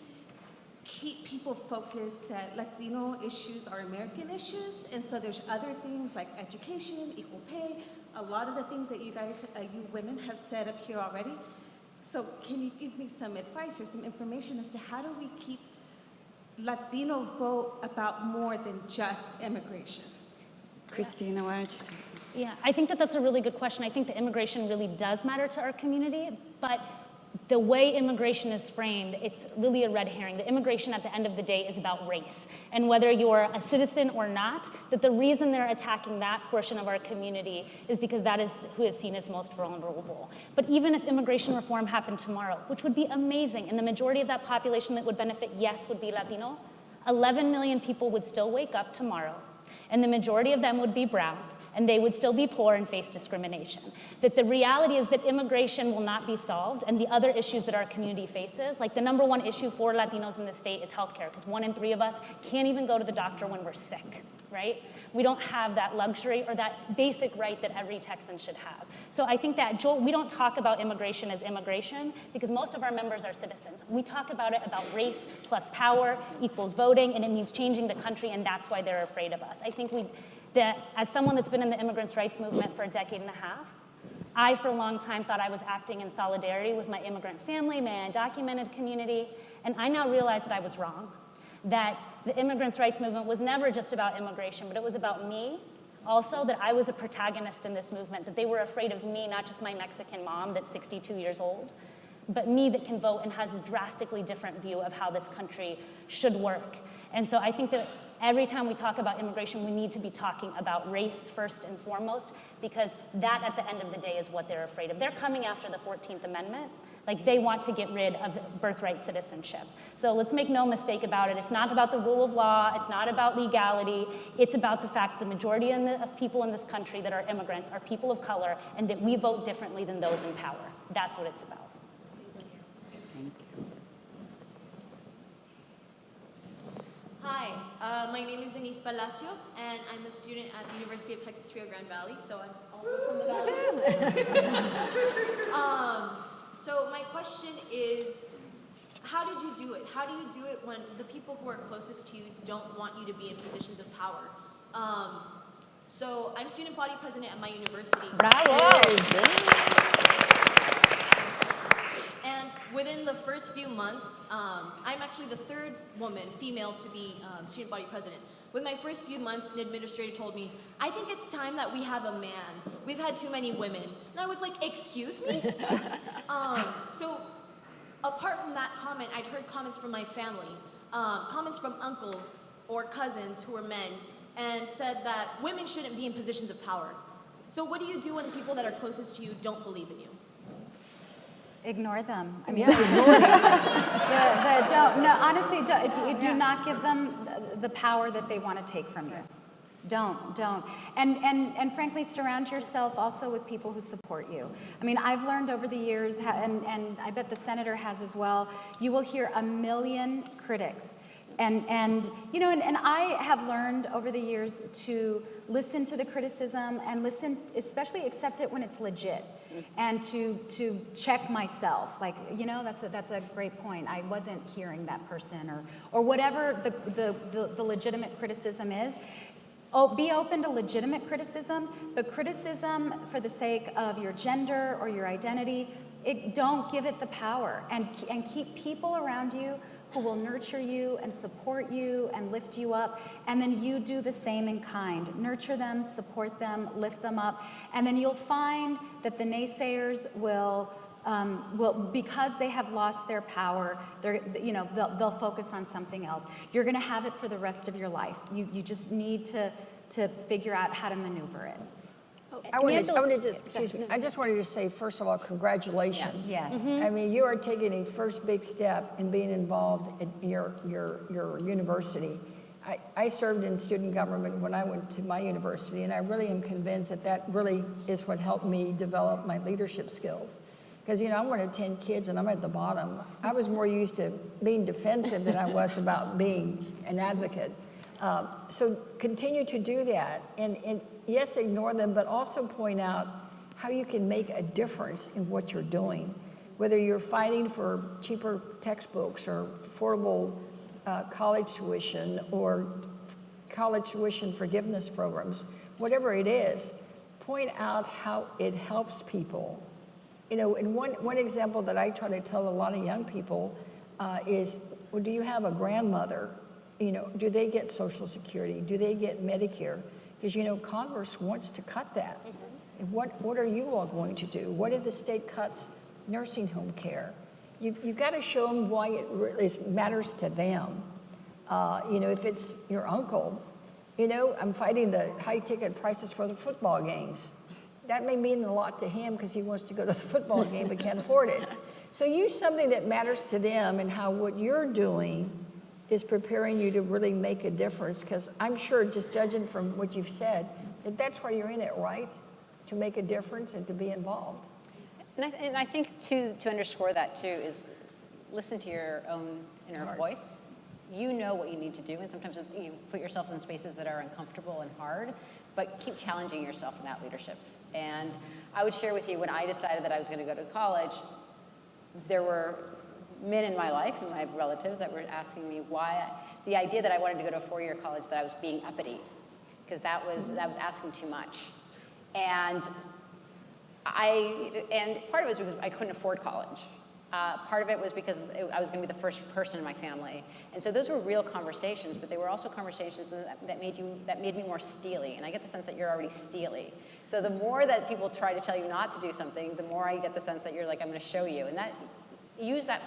keep people focused that Latino issues are American issues, and so there's other things like education, equal pay, a lot of the things that you guys, you women have said up here already. So can you give me some advice or some information as to how do we keep Latino vote about more than just immigration? Christina, why don't you take this? Yeah, I think that that's a really good question. I think that immigration really does matter to our community, but the way immigration is framed, it's really a red herring. The immigration at the end of the day is about race. And whether you're a citizen or not, that the reason they're attacking that portion of our community is because that is who is seen as most vulnerable. But even if immigration reform happened tomorrow, which would be amazing, and the majority of that population that would benefit, yes, would be Latino, 11 million people would still wake up tomorrow, and the majority of them would be brown, and they would still be poor and face discrimination. That the reality is that immigration will not be solved, and the other issues that our community faces, like the #1 issue for Latinos in the state is healthcare, because 1 in 3 of us can't even go to the doctor when we're sick, right? We don't have that luxury or that basic right that every Texan should have. So I think that, Joel, we don't talk about immigration as immigration because most of our members are citizens. We talk about it about race plus power equals voting, and it means changing the country, and that's why they're afraid of us. I think that as someone that's been in the immigrants' rights movement for a decade and a half, I, for a long time, thought I was acting in solidarity with my immigrant family, my undocumented community, and I now realize that I was wrong, that the immigrants' rights movement was never just about immigration, but it was about me. Also, that I was a protagonist in this movement, that they were afraid of me, not just my Mexican mom that's 62 years old, but me that can vote and has a drastically different view of how this country should work. And so I think that every time we talk about immigration, we need to be talking about race first and foremost, because that, at the end of the day, is what they're afraid of. They're coming after the 14th Amendment. Like, they want to get rid of birthright citizenship. So let's make no mistake about it. It's not about the rule of law. It's not about legality. It's about the fact that the majority of people in this country that are immigrants are people of color, and that we vote differently than those in power. That's what it's about. Hi, my name is Denise Palacios, and I'm a student at the University of Texas Rio Grande Valley, so I'm also from the Valley. So my question is, how did you do it? How do you do it when the people who are closest to you don't want you to be in positions of power? So I'm student body president at my university. Bravo! And within the first few months, I'm actually the third female to be student body president. With my first few months, an administrator told me, I think it's time that we have a man. We've had too many women. And I was like, excuse me? So apart from that comment, I'd heard comments from my family, comments from uncles or cousins who were men, and said that women shouldn't be in positions of power. So what do you do when the people that are closest to you don't believe in you? Ignore them. I mean, Yeah, ignore them. honestly, do not give them the power that they want to take from you. Don't. And frankly, surround yourself also with people who support you. I mean, I've learned over the years, and I bet the senator has as well, you will hear a million critics. And I have learned over the years to listen to the criticism and especially accept it when it's legit, and to check myself. Like, that's a great point. I wasn't hearing that person, or whatever the legitimate criticism is. Be open to legitimate criticism, but criticism for the sake of your gender or your identity, don't give it the power, and keep people around you who will nurture you and support you and lift you up, and then you do the same in kind. Nurture them, support them, lift them up, and then you'll find that the naysayers will because they have lost their power, they'll focus on something else. You're going to have it for the rest of your life. You just need to figure out how to maneuver it. I just wanted to say, first of all, congratulations. Yes. I mean, you are taking a first big step in being involved in your university. I served in student government when I went to my university, and I really am convinced that really is what helped me develop my leadership skills. Because, I'm one of 10 kids, and I'm at the bottom. I was more used to being defensive than I was about being an advocate. So continue to do that. And yes, ignore them, but also point out how you can make a difference in what you're doing. Whether you're fighting for cheaper textbooks or affordable college tuition or college tuition forgiveness programs, whatever it is, point out how it helps people. And one example that I try to tell a lot of young people is, well, do you have a grandmother? Do they get Social Security? Do they get Medicare? Because, Congress wants to cut that. And what are you all going to do? What if the state cuts nursing home care? You've got to show them why it really matters to them. If it's your uncle, I'm fighting the high ticket prices for the football games. That may mean a lot to him because he wants to go to the football game but can't afford it. So use something that matters to them, and how what you're doing is preparing you to really make a difference, because I'm sure, just judging from what you've said, that's why you're in it, right? To make a difference and to be involved. And I think to underscore that too is listen to your own inner voice. You know what you need to do, and sometimes you put yourself in spaces that are uncomfortable and hard, but keep challenging yourself in that leadership. And I would share with you, when I decided that I was going to go to college, there were men in my life and my relatives that were asking me why the idea that I wanted to go to a four-year college, that I was being uppity. because that was asking too much. And part of it was because I couldn't afford college. Part of it was because I was going to be the first person in my family. And so those were real conversations, but they were also conversations that made me more steely. And I get the sense that you're already steely. So the more that people try to tell you not to do something, the more I get the sense that you're like, I'm going to show you. And that use that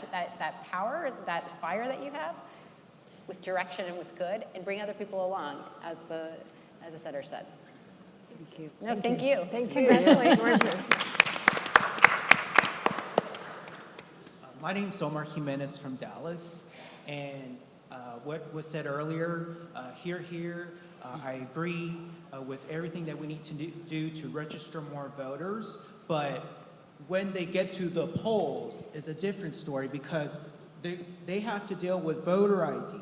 power, that fire that you have, with direction and with good, and bring other people along, as the senator said. Thank you. No, thank you. Thank you. Congratulations. My name's Omar Jimenez from Dallas, and what was said earlier, I agree with everything that we need to do to register more voters, but when they get to the polls, it's a different story because they have to deal with voter ID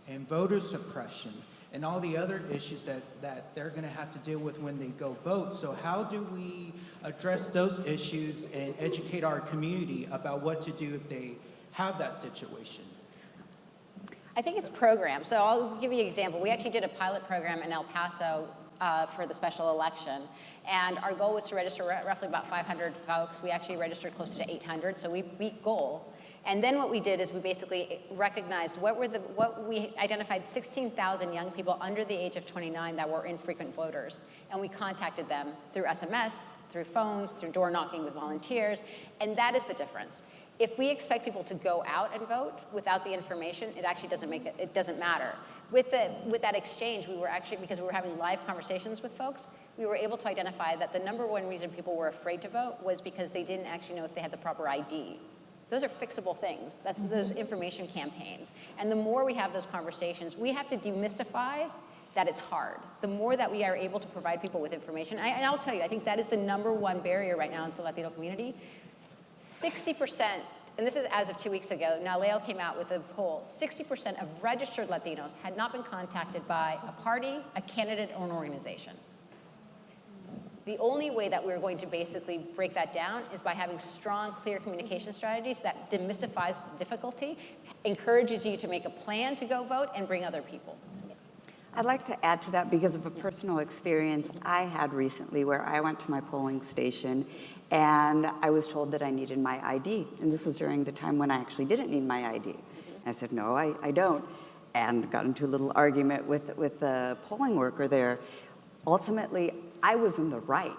and voter suppression and all the other issues that they're going to have to deal with when they go vote. So how do we address those issues and educate our community about what to do if they have that situation? I think it's programs. So I'll give you an example. We actually did a pilot program in El Paso for the special election. And our goal was to register roughly about 500 folks. We actually registered close to 800, so we beat goal. And then what we did is we basically recognized we identified 16,000 young people under the age of 29 that were infrequent voters. And we contacted them through SMS, through phones, through door knocking with volunteers. And that is the difference. If we expect people to go out and vote without the information, it actually doesn't matter. With that exchange, we were actually, because we were having live conversations with folks, we were able to identify that the number one reason people were afraid to vote was because they didn't actually know if they had the proper ID. Those are fixable things. That's those information campaigns. And the more we have those conversations, we have to demystify that it's hard. The more that we are able to provide people with information, and I'll tell you, I think that is the number one barrier right now in the Latino community. 60%, and this is as of 2 weeks ago, NALEO came out with a poll, 60% of registered Latinos had not been contacted by a party, a candidate, or an organization. The only way that we're going to basically break that down is by having strong, clear communication strategies that demystifies the difficulty, encourages you to make a plan to go vote, and bring other people. I'd like to add to that because of a personal experience I had recently where I went to my polling station and I was told that I needed my ID. And this was during the time when I actually didn't need my ID. And I said, no, I don't. And got into a little argument with the polling worker there. Ultimately, I was in the right.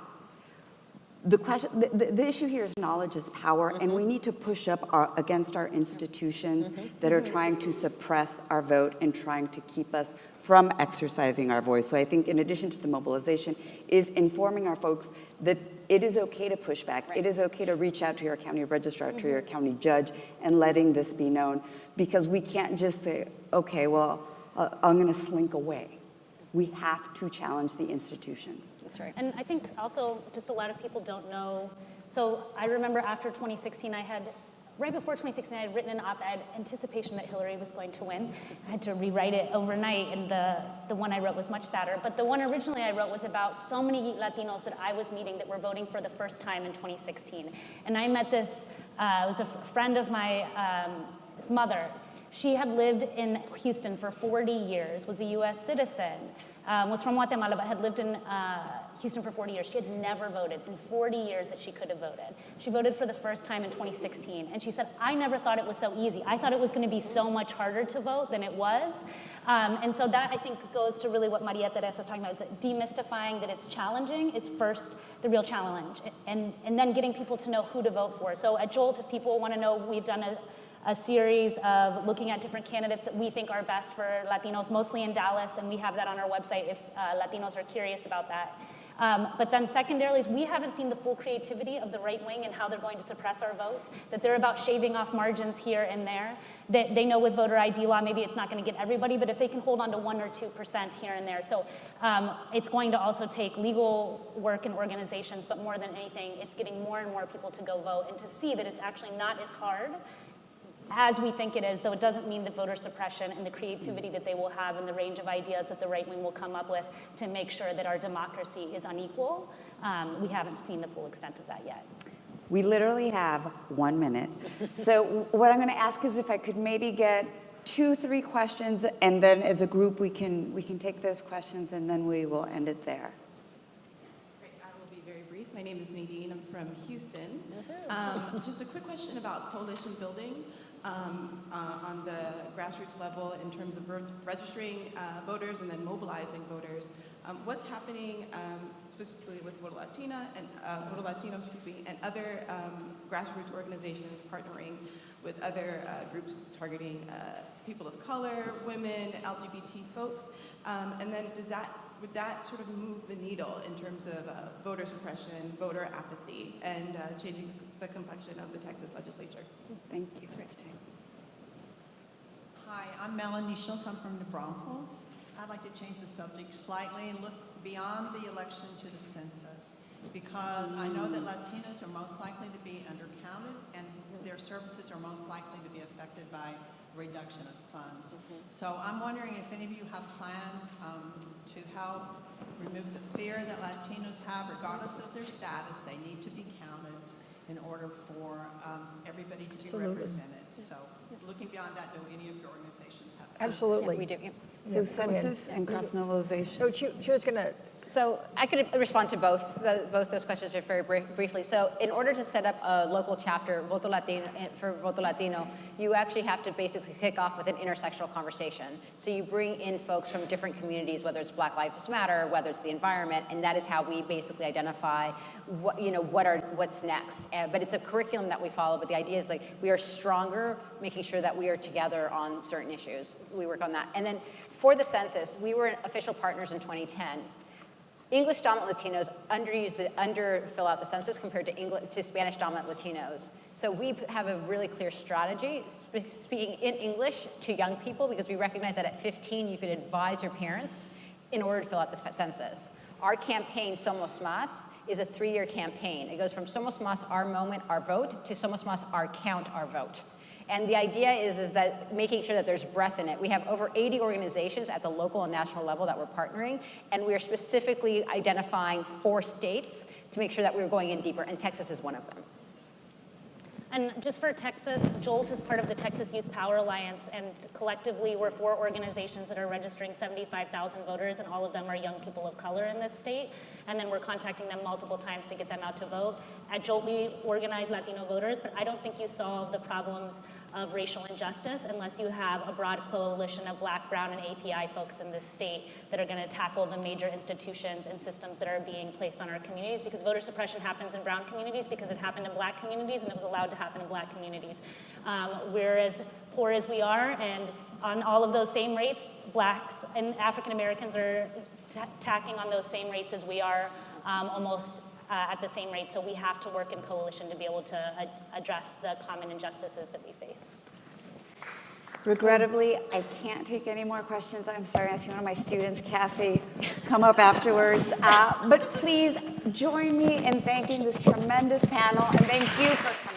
The issue here is knowledge is power, and we need to push up against our institutions that are trying to suppress our vote and trying to keep us from exercising our voice. So I think in addition to the mobilization is informing our folks that it is okay to push back. Right. It is okay to reach out to your county registrar, to your county judge, and letting this be known, because we can't just say, okay, well, I'm gonna slink away. We have to challenge the institutions. That's right. And I think also just a lot of people don't know. So I remember after 2016, right before 2016, I had written an op-ed, anticipation that Hillary was going to win. I had to rewrite it overnight, and the one I wrote was much sadder. But the one originally I wrote was about so many Latinos that I was meeting that were voting for the first time in 2016. And I met this, it was a friend of my his mother. She had lived in Houston for 40 years, was a US citizen, was from Guatemala, but had lived in Houston for 40 years. She had never voted in 40 years that she could have voted. She voted for the first time in 2016, and she said, I never thought it was so easy. I thought it was gonna be so much harder to vote than it was. And so that, I think, goes to really what María Teresa is talking about, is that demystifying that it's challenging is first the real challenge, and then getting people to know who to vote for. So at Jolt, if people wanna know, we've done a series of looking at different candidates that we think are best for Latinos, mostly in Dallas, and we have that on our website if Latinos are curious about that. But then secondarily, is we haven't seen the full creativity of the right wing and how they're going to suppress our vote, that they're about shaving off margins here and there. That they know with voter ID law, maybe it's not gonna get everybody, but if they can hold on to 1 or 2% here and there. So it's going to also take legal work and organizations, but more than anything, it's getting more and more people to go vote and to see that it's actually not as hard as we think it is, though it doesn't mean that voter suppression and the creativity that they will have and the range of ideas that the right wing will come up with to make sure that our democracy is unequal. We haven't seen the full extent of that yet. We literally have 1 minute. So what I'm gonna ask is if I could maybe get 2-3 questions, and then as a group we can take those questions, and then we will end it there. Great. I will be very brief. My name is Nadine. I'm from Houston. Just a quick question about coalition building on the grassroots level in terms of registering voters and then mobilizing voters. What's happening specifically with Voto Latino, and other grassroots organizations partnering with other groups targeting people of color, women, LGBT folks, and then would that sort of move the needle in terms of voter suppression, voter apathy, and changing the complexion of the Texas legislature? Thank you, Christine. Hi, I'm Melanie Schultz. I'm from New Braunfels. I'd like to change the subject slightly and look beyond the election to the census, because I know that Latinos are most likely to be undercounted and their services are most likely to be affected by reduction of funds. So I'm wondering if any of you have plans to help remove the fear that Latinos have, regardless of their status. They need to be counted in order for everybody to be represented. So looking beyond that, do any of your organizations have plans? Absolutely. Yeah, we do. Yeah. So census and cross-mobilization. So she was going to. So I could respond to both those questions very briefly. So in order to set up a local chapter for Voto Latino, you actually have to basically kick off with an intersectional conversation. So you bring in folks from different communities, whether it's Black Lives Matter, whether it's the environment, and that is how we basically identify what's next. But it's a curriculum that we follow, but the idea is like we are stronger, making sure that we are together on certain issues. We work on that. And then for the census, we were official partners in 2010. English dominant Latinos underfill out the census compared to Spanish dominant Latinos. So we have a really clear strategy, speaking in English to young people, because we recognize that at 15 you could advise your parents in order to fill out the census. Our campaign, Somos Más, is a 3-year campaign. It goes from Somos Más, our moment, our vote, to Somos Más, our count, our vote. And the idea is that making sure that there's breadth in it. We have over 80 organizations at the local and national level that we're partnering, and we are specifically identifying 4 states to make sure that we're going in deeper, and Texas is one of them. And just for Texas, JOLT is part of the Texas Youth Power Alliance, and collectively we're 4 organizations that are registering 75,000 voters, and all of them are young people of color in this state. And then we're contacting them multiple times to get them out to vote. At JOLT, we organize Latino voters, but I don't think you solve the problems of racial injustice unless you have a broad coalition of Black, Brown, and API folks in this state that are going to tackle the major institutions and systems that are being placed on our communities, because voter suppression happens in Brown communities because it happened in Black communities and it was allowed to happen in Black communities. We're as poor as we are, and on all of those same rates, Blacks and African Americans are tacking on those same rates as we are, almost at the same rate. So we have to work in coalition to be able to address the common injustices that we face. Regrettably, I can't take any more questions. I'm sorry, I see one of my students, Cassie, come up afterwards. But please join me in thanking this tremendous panel, and thank you for coming.